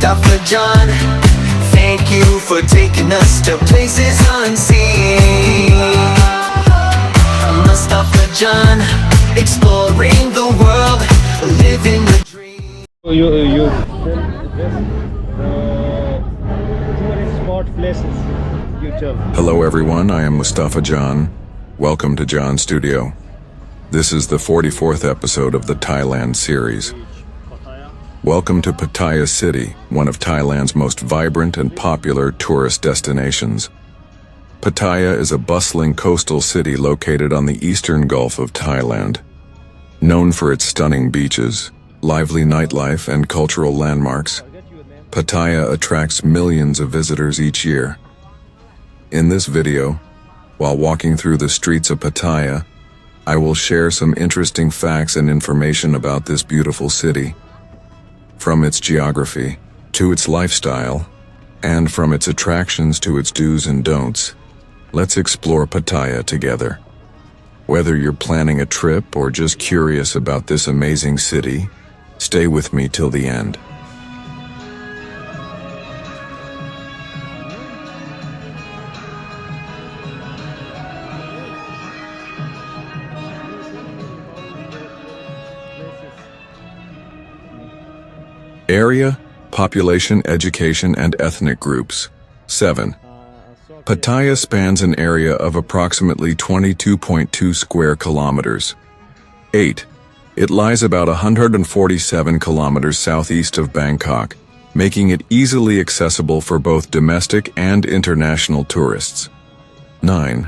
Mustafa John. Thank you for taking us to places unseen. Mustafa John, exploring the world, living the dream. You tourist spot places you tell. Hello everyone, I am Mustafa John. Welcome to John Studio. This is the 44th episode of the Thailand series. Welcome to Pattaya City, one of Thailand's most vibrant and popular tourist destinations. Pattaya is a bustling coastal city located on the eastern Gulf of Thailand. Known for its stunning beaches, lively nightlife, and cultural landmarks, Pattaya attracts millions of visitors each year. In this video, while walking through the streets of Pattaya, I will share some interesting facts and information about this beautiful city. From its geography to its lifestyle, and from its attractions to its do's and don'ts, let's explore Pattaya together. Whether you're planning a trip or just curious about this amazing city, stay with me till the end. Area, population, education, and ethnic groups. 7. Pattaya spans an area of approximately 22.2 square kilometers. 8. It lies about 147 kilometers southeast of Bangkok, making it easily accessible for both domestic and international tourists. 9.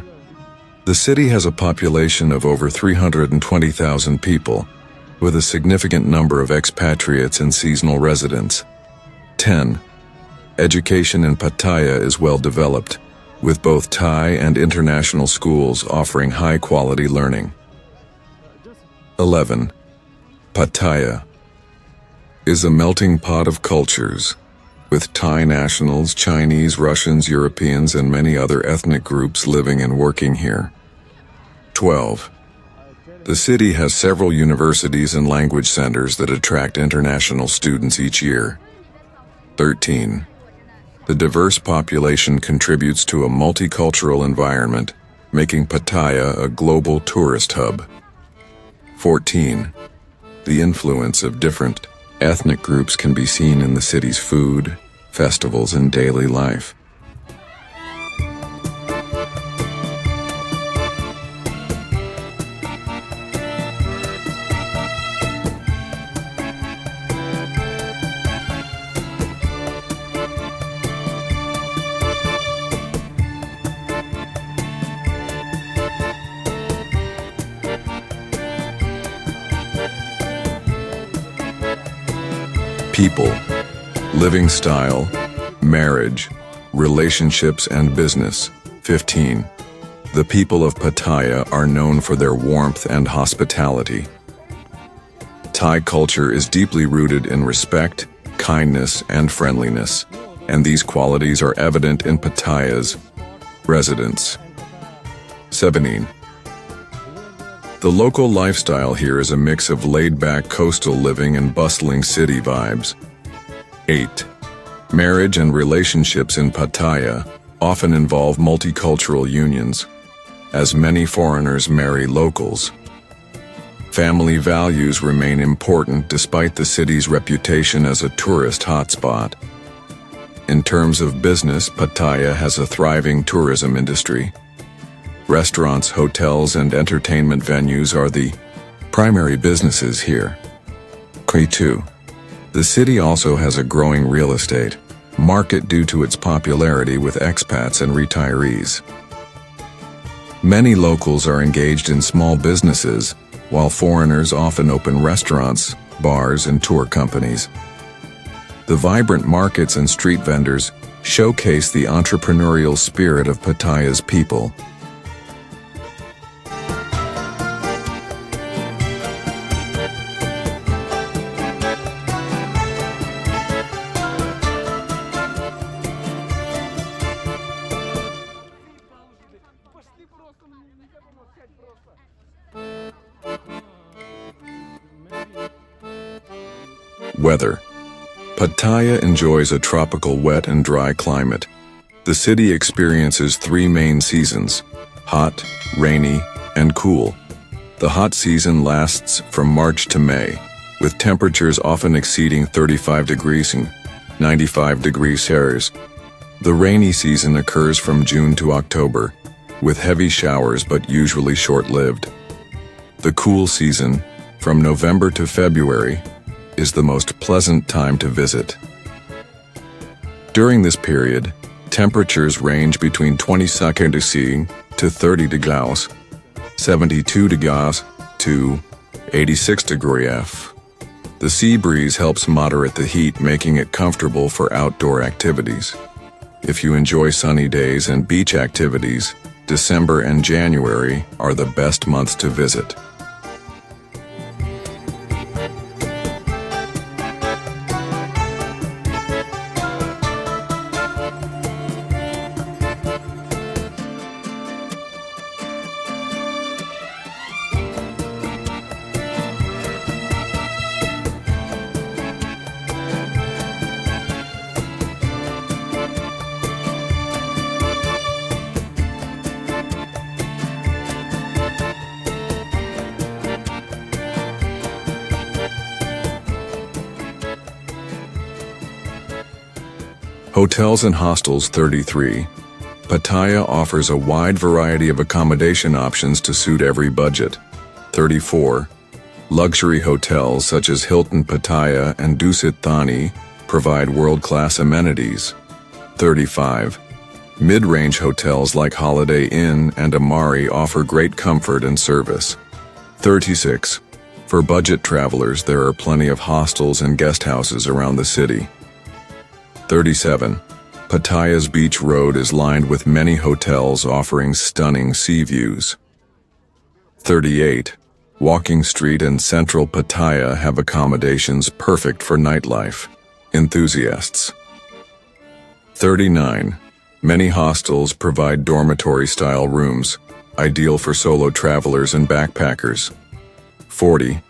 The city has a population of over 320,000 people, with a significant number of expatriates and seasonal residents. 10. Education in Pattaya is well developed, with both Thai and international schools offering high-quality learning. 11. Pattaya is a melting pot of cultures, with Thai nationals, Chinese, Russians, Europeans, and many other ethnic groups living and working here. 12. The city has several universities and language centers that attract international students each year. 13. The diverse population contributes to a multicultural environment, making Pattaya a global tourist hub. 14. The influence of different ethnic groups can be seen in the city's food, festivals, and daily life. People, living style, marriage, relationships, and business. 15. The people of Pattaya are known for their warmth and hospitality. Thai culture is deeply rooted in respect, kindness, and friendliness, and these qualities are evident in Pattaya's residents. 17. The local lifestyle here is a mix of laid-back coastal living and bustling city vibes. 8. Marriage and relationships in Pattaya often involve multicultural unions, as many foreigners marry locals. Family values remain important despite the city's reputation as a tourist hotspot. In terms of business, Pattaya has a thriving tourism industry. Restaurants, hotels, and entertainment venues are the primary businesses here. 2. The city also has a growing real estate market due to its popularity with expats and retirees. Many locals are engaged in small businesses, while foreigners often open restaurants, bars, and tour companies. The vibrant markets and street vendors showcase the entrepreneurial spirit of Pattaya's people. Weather. Pattaya enjoys a tropical wet and dry climate. The city experiences three main seasons: hot, rainy, and cool. The hot season lasts from March to May, with temperatures often exceeding 35 degrees and 95 degrees Celsius. The rainy season occurs from June to October, with heavy showers but usually short-lived. The cool season, from November to February, is the most pleasant time to visit. During this period, temperatures range between 22 degrees to 30 degrees, 72 degrees to 86 degrees F. The sea breeze helps moderate the heat, making it comfortable for outdoor activities. If you enjoy sunny days and beach activities, December and January are the best months to visit. Hotels and hostels 33. Pattaya offers a wide variety of accommodation options to suit every budget. 34. Luxury hotels such as Hilton Pattaya and Dusit Thani provide world-class amenities. 35. Mid-range hotels like Holiday Inn and Amari offer great comfort and service. 36. For budget travelers, there are plenty of hostels and guest houses around the city. 37. Pattaya's beach road is lined with many hotels offering stunning sea views. 38. Walking Street and Central Pattaya have accommodations perfect for nightlife enthusiasts. 39. Many hostels provide dormitory-style rooms, ideal for solo travelers and backpackers. 40.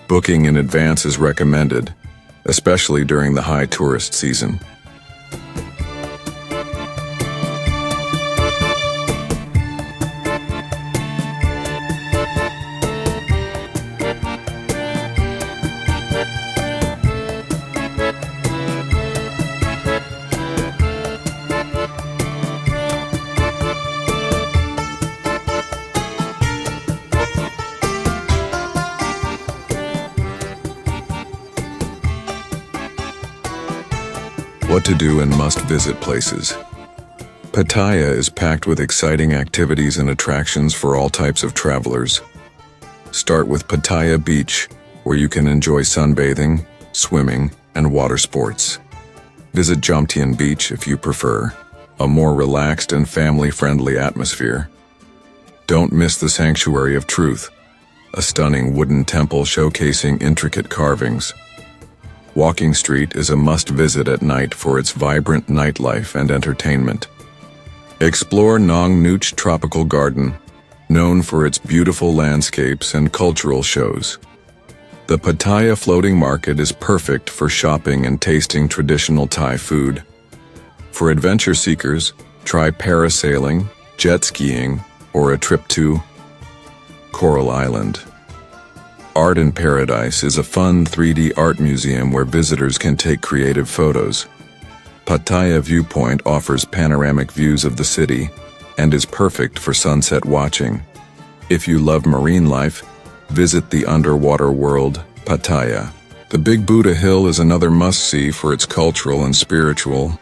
Booking in advance is recommended, especially during the high tourist season. What to do and must-visit places. Pattaya is packed with exciting activities and attractions for all types of travelers. Start with Pattaya Beach, where you can enjoy sunbathing, swimming, and water sports. Visit Jomtien Beach if you prefer, a more relaxed and family-friendly atmosphere. Don't miss the Sanctuary of Truth, a stunning wooden temple showcasing intricate carvings. Walking Street is a must-visit at night for its vibrant nightlife and entertainment. Explore Nong Nooch Tropical Garden, known for its beautiful landscapes and cultural shows. The Pattaya Floating Market is perfect for shopping and tasting traditional Thai food. For adventure seekers, try parasailing, jet skiing, or a trip to Coral Island. Art in Paradise is a fun 3D art museum where visitors can take creative photos. Pattaya Viewpoint offers panoramic views of the city and is perfect for sunset watching. If you love marine life, visit the underwater world, Pattaya. The Big Buddha Hill is another must-see for its cultural and spiritual.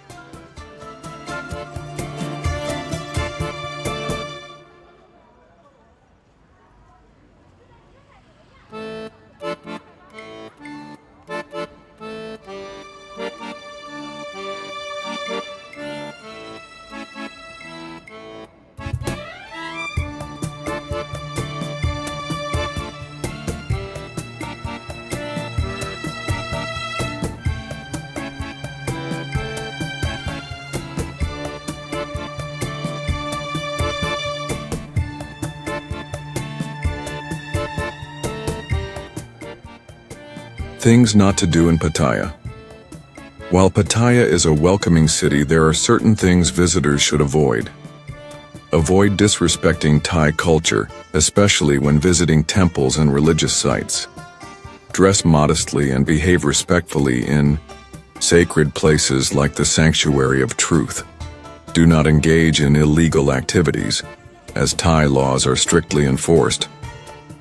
Things not to do in Pattaya. While Pattaya is a welcoming city, there are certain things visitors should avoid. Avoid disrespecting Thai culture, especially when visiting temples and religious sites. Dress modestly and behave respectfully in sacred places like the Sanctuary of Truth. Do not engage in illegal activities, as Thai laws are strictly enforced.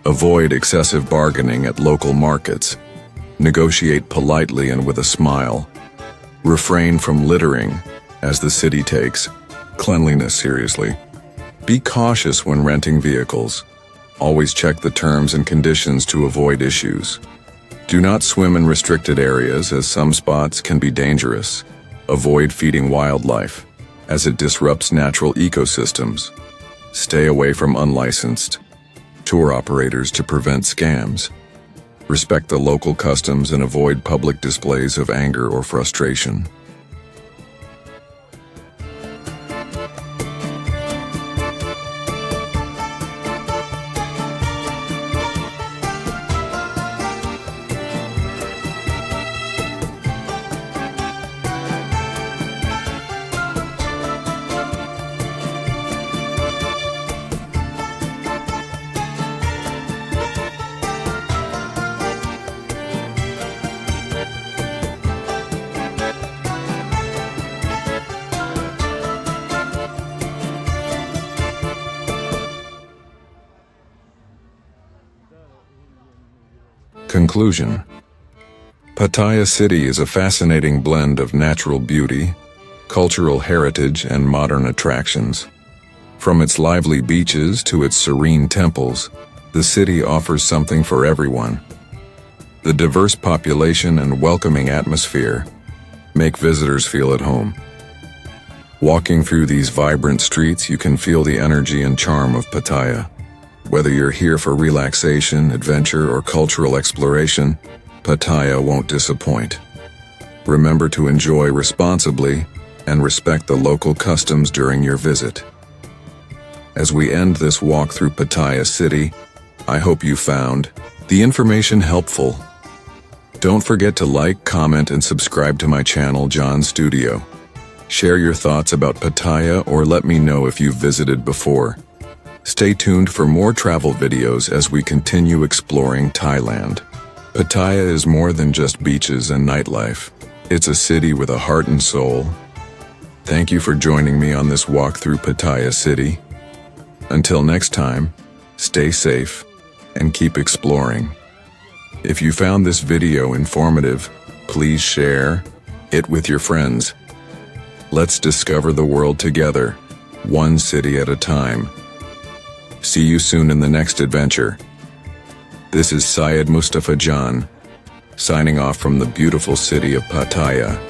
Avoid excessive bargaining at local markets. Negotiate politely and with a smile. Refrain from littering, as the city takes cleanliness seriously. Be cautious when renting vehicles. Always check the terms and conditions to avoid issues. Do not swim in restricted areas, as some spots can be dangerous. Avoid feeding wildlife, as it disrupts natural ecosystems. Stay away from unlicensed tour operators to prevent scams. Respect the local customs and avoid public displays of anger or frustration. Conclusion. Pattaya City is a fascinating blend of natural beauty, cultural heritage, and modern attractions. From its lively beaches to its serene temples, the city offers something for everyone. The diverse population and welcoming atmosphere make visitors feel at home. Walking through these vibrant streets, you can feel the energy and charm of Pattaya. Whether you're here for relaxation, adventure, or cultural exploration, Pattaya won't disappoint. Remember to enjoy responsibly and respect the local customs during your visit. As we end this walk through Pattaya City, I hope you found the information helpful. Don't forget to like, comment, and subscribe to my channel, John Studio. Share your thoughts about Pattaya or let me know if you've visited before. Stay tuned for more travel videos as we continue exploring Thailand. Pattaya is more than just beaches and nightlife. It's a city with a heart and soul. Thank you for joining me on this walk through Pattaya City. Until next time, stay safe and keep exploring. If you found this video informative, please share it with your friends. Let's discover the world together, one city at a time. See you soon in the next adventure. This is Syed Mustafa John, signing off from the beautiful city of Pattaya.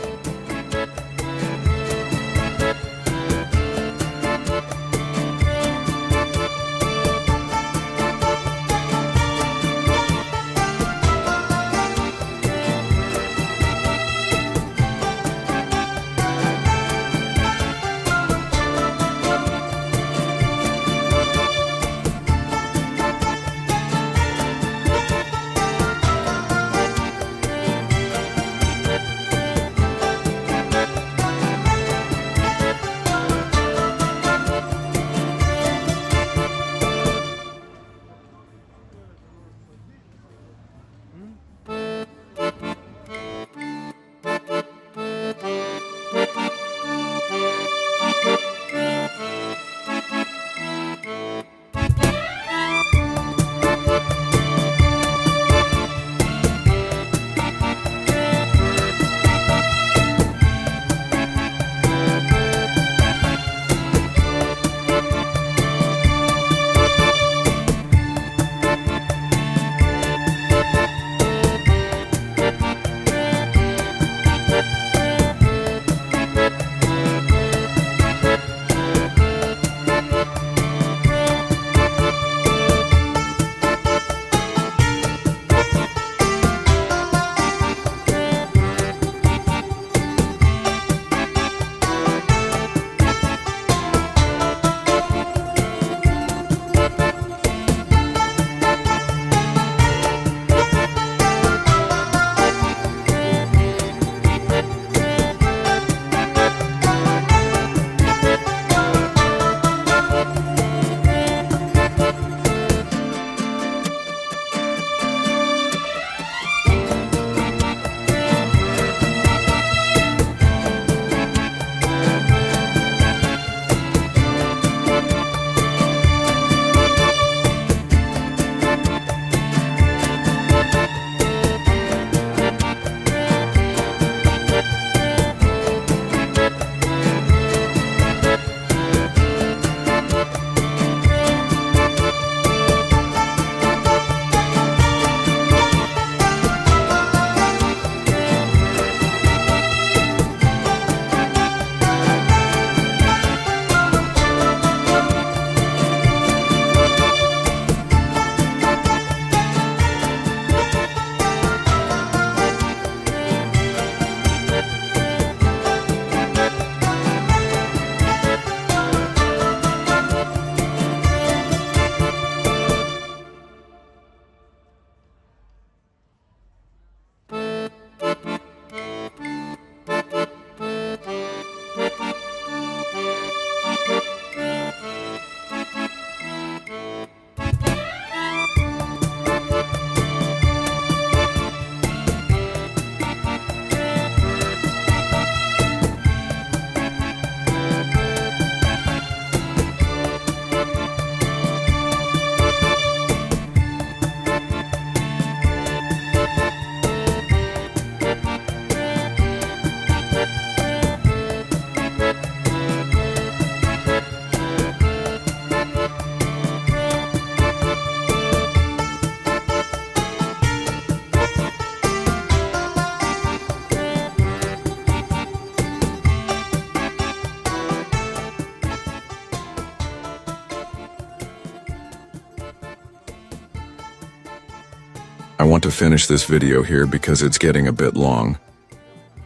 want to finish this video here because it's getting a bit long.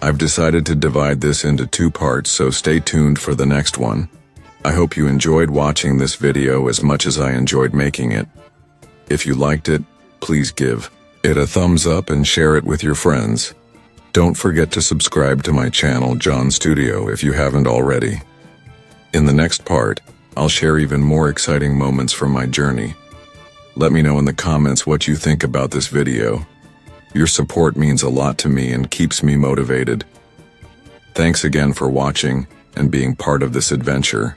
I've decided to divide this into 2 parts, so stay tuned for the next one. I hope you enjoyed watching this video as much as I enjoyed making it. If you liked it, please give it a thumbs up and share it with your friends. Don't forget to subscribe to my channel, John Studio, if you haven't already. In the next part, I'll share even more exciting moments from my journey. Let me know in the comments what you think about this video. Your support means a lot to me and keeps me motivated. Thanks again for watching and being part of this adventure.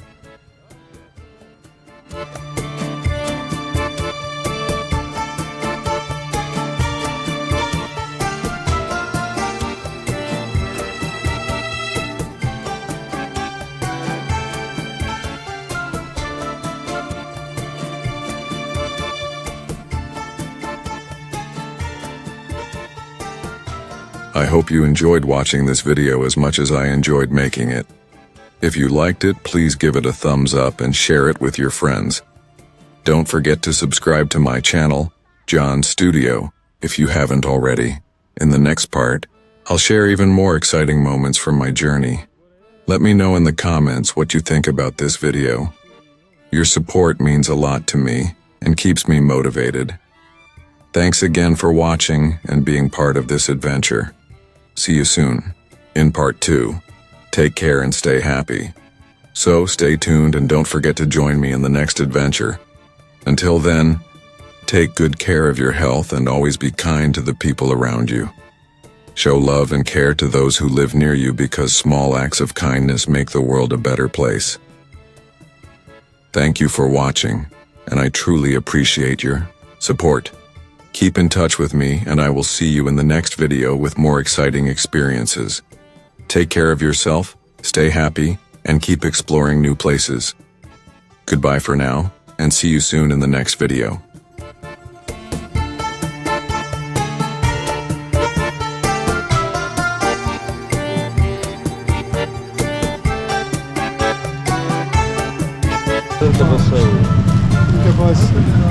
I hope you enjoyed watching this video as much as I enjoyed making it. If you liked it, please give it a thumbs up and share it with your friends. Don't forget to subscribe to my channel, John Studio, if you haven't already. In the next part, I'll share even more exciting moments from my journey. Let me know in the comments what you think about this video. Your support means a lot to me and keeps me motivated. Thanks again for watching and being part of this adventure. See you soon, in part 2. Take care and stay happy. So stay tuned and don't forget to join me in the next adventure. Until then, take good care of your health and always be kind to the people around you. Show love and care to those who live near you because small acts of kindness make the world a better place. Thank you for watching, and I truly appreciate your support. Keep in touch with me, and I will see you in the next video with more exciting experiences. Take care of yourself, stay happy, and keep exploring new places. Goodbye for now, and see you soon in the next video.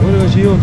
What was you doing?